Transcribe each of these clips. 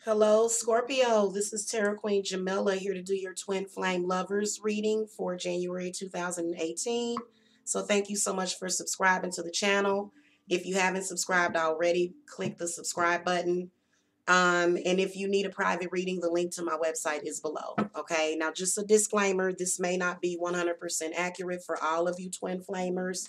Hello, Scorpio. This is Tarot Queen Jamila here to do your twin flame lovers reading for January 2018. So thank you so much for subscribing to the channel. If you haven't subscribed already, click the subscribe button. And if you need a private reading, the link to my website is below. Okay, now just a disclaimer, this may not be 100% accurate for all of you twin flamers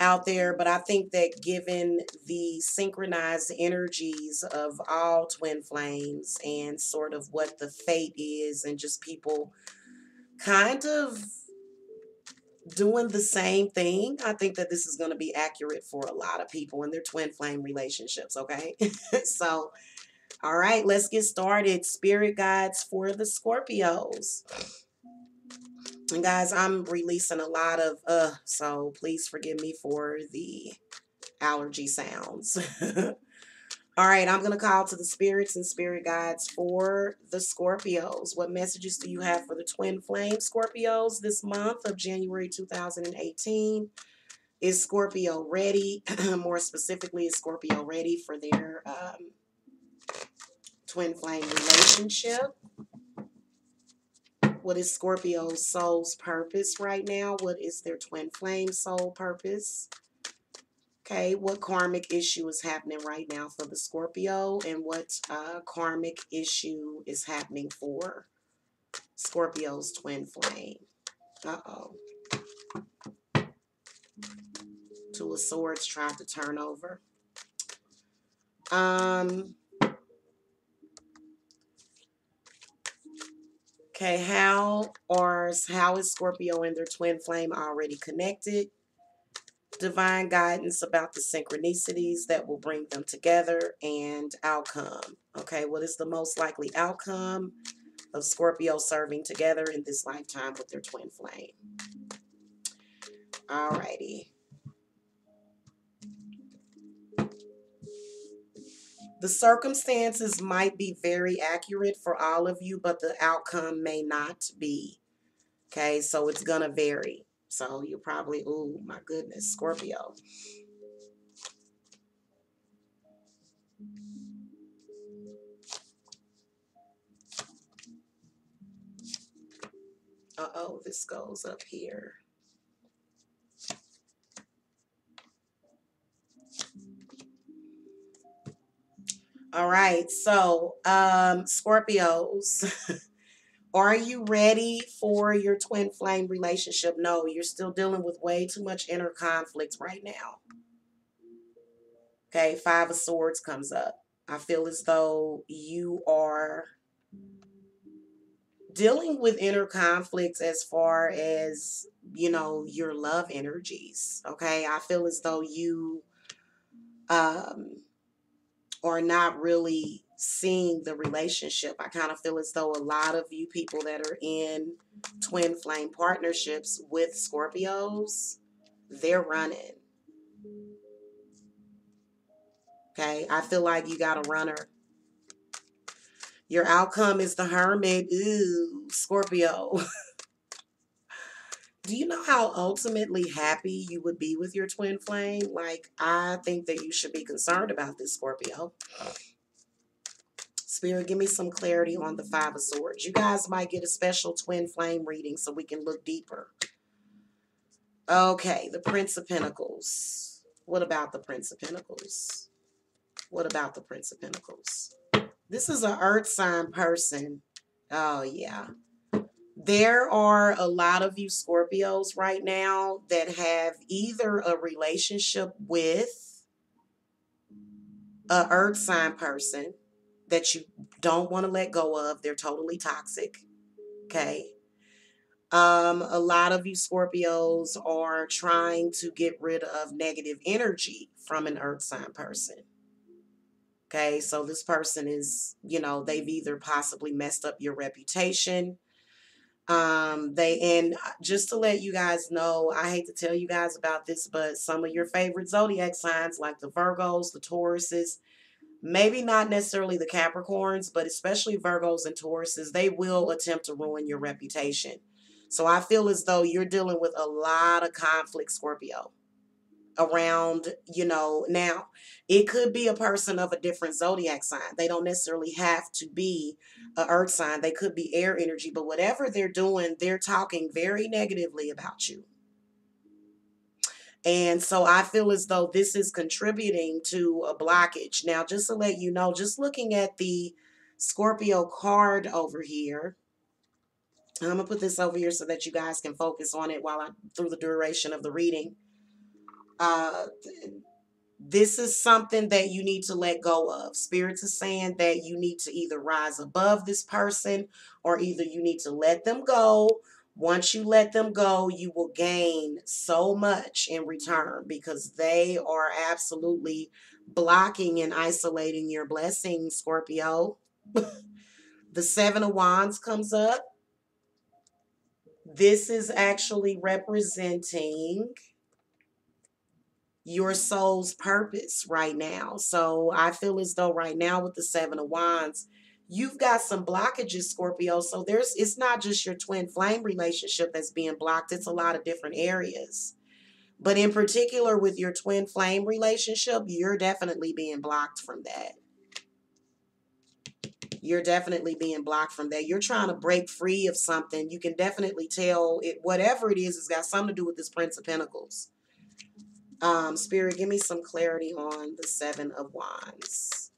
out there, but I think that given the synchronized energies of all twin flames and sort of what the fate is, and just people kind of doing the same thing, I think that this is going to be accurate for a lot of people in their twin flame relationships. Okay, so all right, let's get started. Spirit guides for the Scorpios. And guys, I'm releasing a lot of so please forgive me for the allergy sounds. All right, I'm going to call to the spirits and spirit guides for the Scorpios. What messages do you have for the twin flame Scorpios this month of January 2018? Is Scorpio ready? More specifically, is Scorpio ready for their twin flame relationship? What is Scorpio's soul's purpose right now? What is their twin flame soul purpose? Okay, what karmic issue is happening right now for the Scorpio, and what karmic issue is happening for Scorpio's twin flame? Uh-oh. Two of Swords tried to turn over. Okay, how is Scorpio and their twin flame already connected? Divine guidance about the synchronicities that will bring them together, and outcome. Okay, what is the most likely outcome of Scorpio serving together in this lifetime with their twin flame? Alrighty. The circumstances might be very accurate for all of you, but the outcome may not be. Okay, so it's gonna vary. So you're probably, oh my goodness, Scorpio. Uh-oh, this goes up here. All right, so Scorpios, are you ready for your twin flame relationship? No, you're still dealing with way too much inner conflict right now. Okay, Five of Swords comes up. I feel as though you are dealing with inner conflicts as far as, you know, your love energies. Okay, I feel as though you are not really seeing the relationship. I kind of feel as though a lot of you people that are in twin flame partnerships with Scorpios, they're running. Okay, I feel like you got a runner. Your outcome is the Hermit. Ooh, Scorpio. Do you know how ultimately happy you would be with your twin flame? Like, I think that you should be concerned about this, Scorpio. Spirit, give me some clarity on the Five of Swords. You guys might get a special twin flame reading so we can look deeper. Okay, the Prince of Pentacles. What about the Prince of Pentacles? What about the Prince of Pentacles? This is an earth sign person. Oh, yeah. There are a lot of you Scorpios right now that have either a relationship with an earth sign person that you don't want to let go of. They're totally toxic. Okay. A lot of you Scorpios are trying to get rid of negative energy from an earth sign person. Okay. So this person is, you know, they've either possibly messed up your reputation. And just to let you guys know, I hate to tell you guys about this, but some of your favorite zodiac signs, like the Virgos, the Tauruses, maybe not necessarily the Capricorns, but especially Virgos and Tauruses, they will attempt to ruin your reputation. So I feel as though you're dealing with a lot of conflict, Scorpio. around, now it could be a person of a different zodiac sign. They don't necessarily have to be a earth sign. They could be air energy, but whatever they're doing, they're talking very negatively about you. And so I feel as though this is contributing to a blockage. Now, just to let you know, just looking at the Scorpio card over here, I'm going to put this over here so that you guys can focus on it while through the duration of the reading. Uh, this is something that you need to let go of. Spirits is saying that you need to either rise above this person or either you need to let them go. Once you let them go, you will gain so much in return because they are absolutely blocking and isolating your blessings, Scorpio. The Seven of Wands comes up. This is actually representing your soul's purpose right now. So I feel as though right now with the Seven of Wands, you've got some blockages, Scorpio. So it's not just your twin flame relationship that's being blocked. It's a lot of different areas. But in particular with your twin flame relationship, you're definitely being blocked from that. You're definitely being blocked from that. You're trying to break free of something. You can definitely tell it, whatever it is, it's got something to do with this Prince of Pentacles. Spirit, give me some clarity on the Seven of Wands.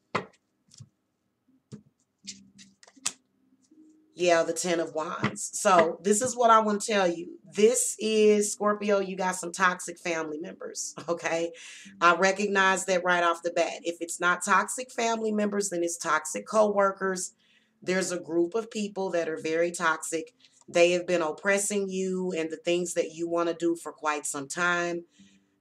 Yeah, the Ten of Wands. So this is what I want to tell you. This is, Scorpio, you got some toxic family members, okay? I recognize that right off the bat. If it's not toxic family members, then it's toxic co-workers. There's a group of people that are very toxic. They have been oppressing you and the things that you want to do for quite some time.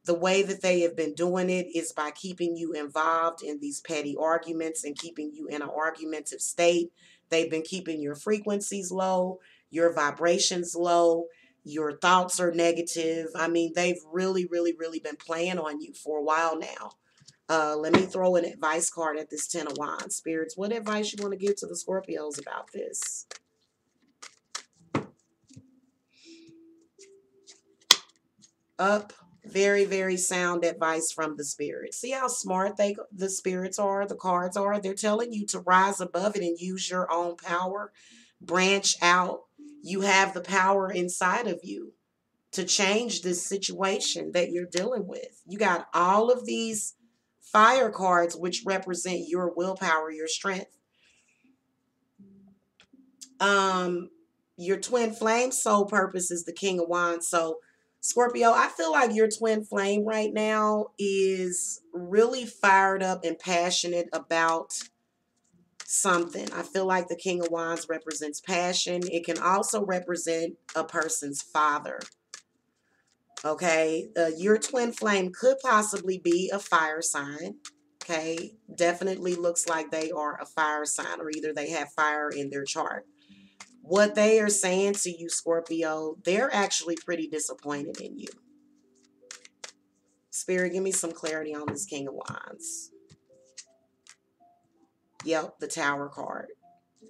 The way that they have been doing it is by keeping you involved in these petty arguments and keeping you in an argumentative state. They've been keeping your frequencies low, your vibrations low, your thoughts are negative. I mean, they've really, really, really been playing on you for a while now. Let me throw an advice card at this Ten of Wands. Spirits, what advice you want to give to the Scorpios about this? Up. Very, very sound advice from the spirits. See how smart the spirits are, the cards are? They're telling you to rise above it and use your own power. Branch out. You have the power inside of you to change this situation that you're dealing with. You got all of these fire cards, which represent your willpower, your strength. Your twin flame soul purpose is the King of Wands. So Scorpio, I feel like your twin flame right now is really fired up and passionate about something. I feel like the King of Wands represents passion. It can also represent a person's father. Okay, your twin flame could possibly be a fire sign. Okay, definitely looks like they are a fire sign, or either they have fire in their chart. What they are saying to you, Scorpio, they're actually pretty disappointed in you. Spirit, give me some clarity on this King of Wands. Yep, the Tower card.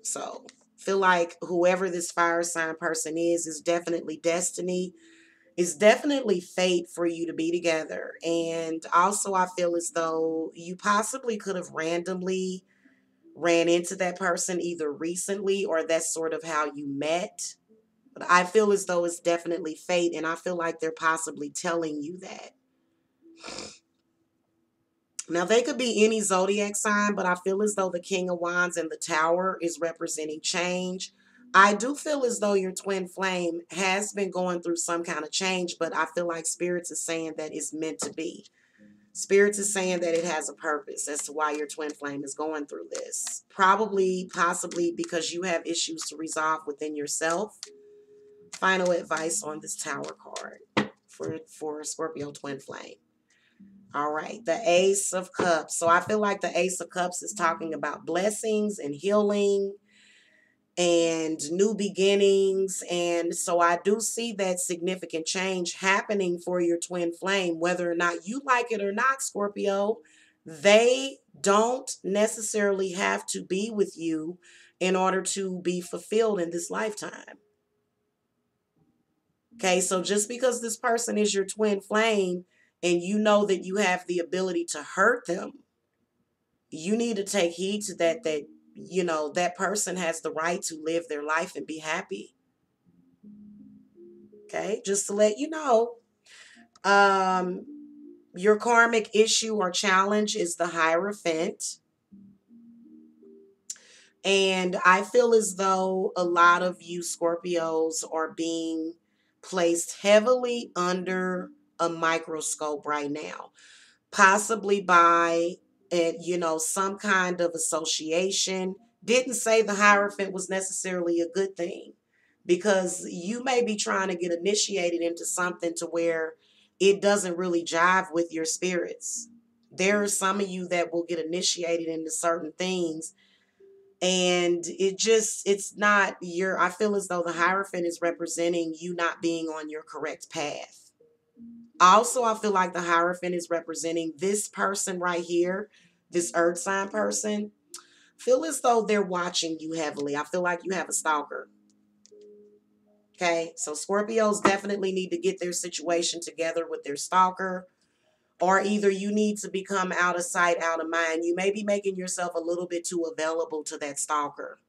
So, feel like whoever this fire sign person is definitely destiny. It's definitely fate for you to be together. And also, I feel as though you possibly could have randomly ran into that person either recently or that's sort of how you met. But I feel as though it's definitely fate, and I feel like they're possibly telling you that. Now, they could be any zodiac sign, but I feel as though the King of Wands and the Tower is representing change. I do feel as though your twin flame has been going through some kind of change, but I feel like Spirits is saying that it's meant to be. Spirits is saying that it has a purpose as to why your twin flame is going through this. Probably, possibly because you have issues to resolve within yourself. Final advice on this Tower card for Scorpio twin flame. All right, the Ace of Cups. So I feel like the Ace of Cups is talking about blessings and healing and new beginnings. And so I do see that significant change happening for your twin flame, whether or not you like it or not, Scorpio. They don't necessarily have to be with you in order to be fulfilled in this lifetime. Okay, so just because this person is your twin flame, and you know that you have the ability to hurt them, you need to take heed to that, you know, that person has the right to live their life and be happy. Okay, just to let you know. Um, your karmic issue or challenge is the Hierophant. And I feel as though a lot of you Scorpios are being placed heavily under a microscope right now, possibly by, you know, some kind of association. Didn't say the Hierophant was necessarily a good thing, because you may be trying to get initiated into something to where it doesn't really jive with your spirits. There are some of you that will get initiated into certain things, and it's not your, I feel as though the Hierophant is representing you not being on your correct path. Also, I feel like the Hierophant is representing this person right here, this earth sign person. Feel as though they're watching you heavily. I feel like you have a stalker. Okay, so Scorpios definitely need to get their situation together with their stalker, or either you need to become out of sight, out of mind. You may be making yourself a little bit too available to that stalker.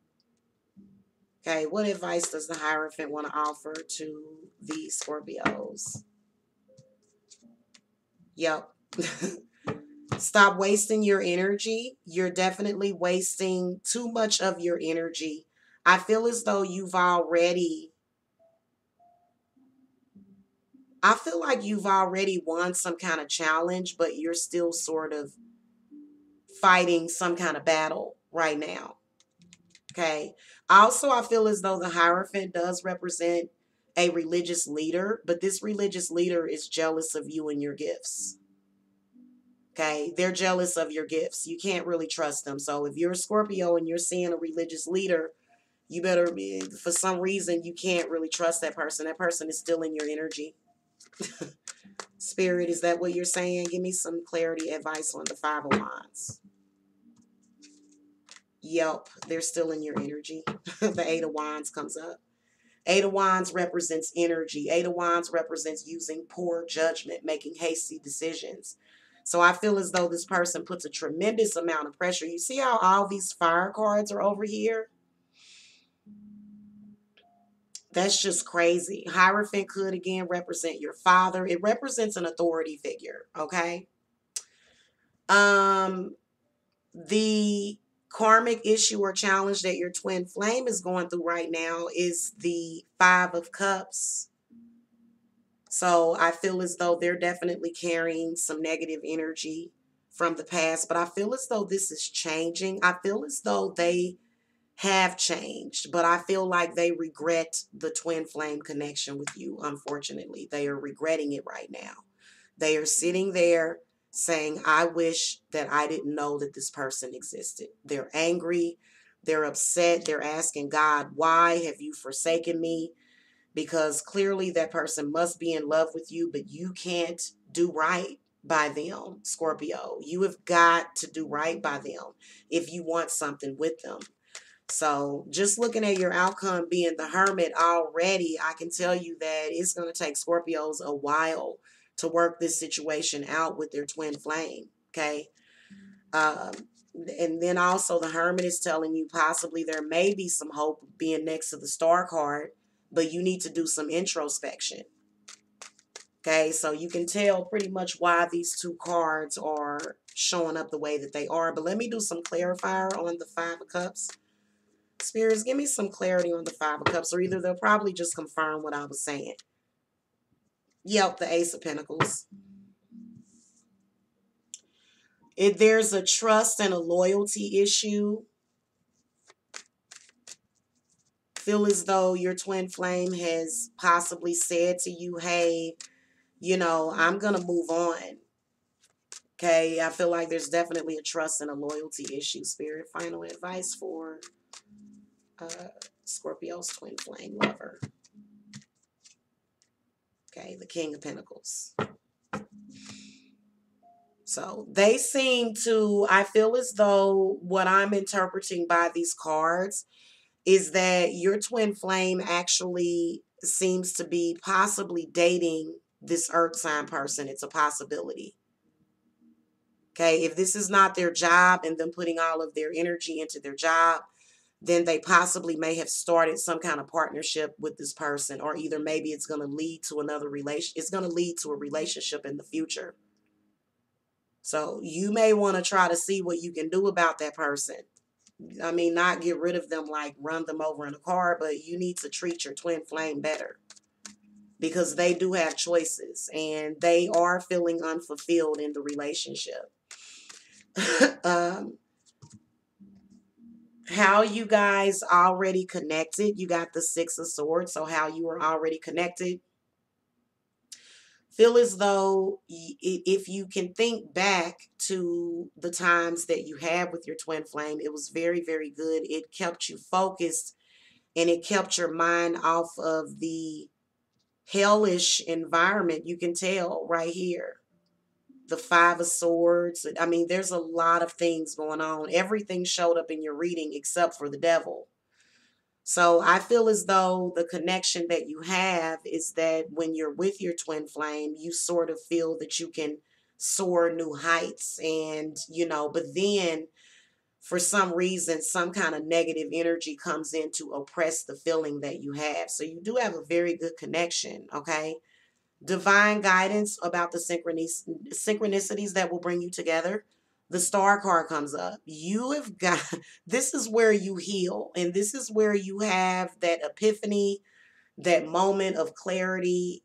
Okay, what advice does the Hierophant want to offer to the Scorpios? Yep. Stop wasting your energy. You're definitely wasting too much of your energy. I feel as though I feel like you've already won some kind of challenge, but you're still sort of fighting some kind of battle right now. Okay. Also, I feel as though the Hierophant does represent a religious leader, but this religious leader is jealous of you and your gifts. Okay. They're jealous of your gifts. You can't really trust them. So if you're a Scorpio and you're seeing a religious leader, you better be, for some reason, you can't really trust that person. That person is still in your energy. Spirit, is that what you're saying? Give me some clarity, advice on the Five of Wands. Yep, they're still in your energy. The Eight of Wands comes up. Eight of Wands represents energy. Eight of Wands represents using poor judgment, making hasty decisions. So I feel as though this person puts a tremendous amount of pressure. You see how all these fire cards are over here? That's just crazy. Hierophant could again represent your father. It represents an authority figure, okay? The karmic issue or challenge that your twin flame is going through right now is the Five of Cups. So I feel as though they're definitely carrying some negative energy from the past, but I feel as though this is changing. I feel as though they have changed, but I feel like they regret the twin flame connection with you. Unfortunately, they are regretting it right now. They are sitting there saying, I wish that I didn't know that this person existed. They're angry. They're upset. They're asking God, why have you forsaken me? Because clearly that person must be in love with you, but you can't do right by them, Scorpio. You have got to do right by them if you want something with them. So just looking at your outcome being the Hermit already, I can tell you that it's going to take Scorpios a while to work this situation out with their twin flame. Okay. Um, and then also the Hermit is telling you possibly there may be some hope being next to the Star card, but you need to do some introspection. Okay, so you can tell pretty much why these two cards are showing up the way that they are. But let me do some clarifier on the Five of Cups. Spirits, give me some clarity on the Five of Cups, or either they'll probably just confirm what I was saying. Yep, the Ace of Pentacles. If there's a trust and a loyalty issue, feel as though your twin flame has possibly said to you, hey, you know, I'm going to move on. Okay, I feel like there's definitely a trust and a loyalty issue. Spirit, final advice for Scorpio's twin flame lover. Okay, the King of Pentacles. So they seem to, I feel as though what I'm interpreting by these cards is that your twin flame actually seems to be possibly dating this earth sign person, it's a possibility. Okay, if this is not their job and them putting all of their energy into their job, then they possibly may have started some kind of partnership with this person, or either maybe it's going to lead to another relation. It's going to lead to a relationship in the future. So you may want to try to see what you can do about that person. I mean, not get rid of them, like run them over in a car, but you need to treat your twin flame better, because they do have choices and they are feeling unfulfilled in the relationship. How you guys already connected, you got the Six of Swords. So how you were already connected, feel as though if you can think back to the times that you had with your twin flame, it was very, very good. It kept you focused and it kept your mind off of the hellish environment. You can tell right here. The Five of Swords. I mean, there's a lot of things going on. Everything showed up in your reading except for the devil. So I feel as though the connection that you have is that when you're with your twin flame, you sort of feel that you can soar new heights. And, you know, but then for some reason, some kind of negative energy comes in to oppress the feeling that you have. So you do have a very good connection, okay? Divine guidance about the synchronicities that will bring you together. The Star card comes up. You have got, this is where you heal, and this is where you have that epiphany, that moment of clarity.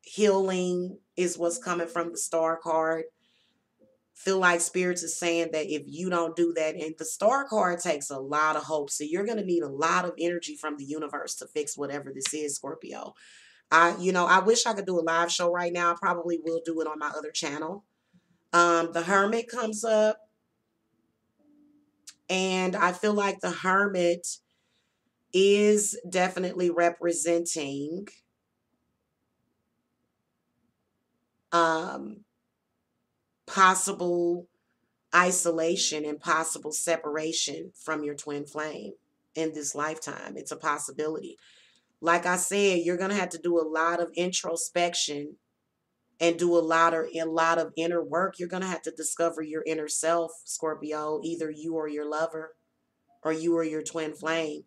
Healing is what's coming from the Star card. Feel like spirits is saying that if you don't do that, and the Star card takes a lot of hope, so you're going to need a lot of energy from the universe to fix whatever this is, Scorpio. I wish I could do a live show right now. I probably will do it on my other channel. The Hermit comes up, and I feel like the Hermit is definitely representing um, possible isolation and possible separation from your twin flame in this lifetime. It's a possibility. Like I said, you're going to have to do a lot of introspection and do a lot of inner work. You're going to have to discover your inner self, Scorpio, either you or your lover, or you or your twin flame.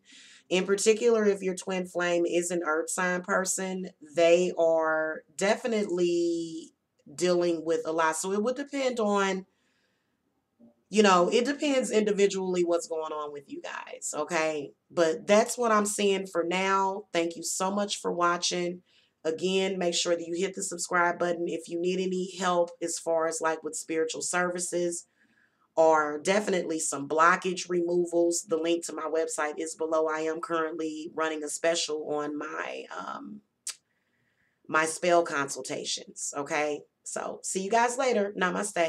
In particular, if your twin flame is an earth sign person, they are definitely dealing with a lot. So it would depend on, it depends individually what's going on with you guys, okay? But that's what I'm seeing for now. Thank you so much for watching. Again, make sure that you hit the subscribe button if you need any help as far as like with spiritual services or definitely some blockage removals. The link to my website is below. I am currently running a special on my spell consultations, okay? So see you guys later. Namaste.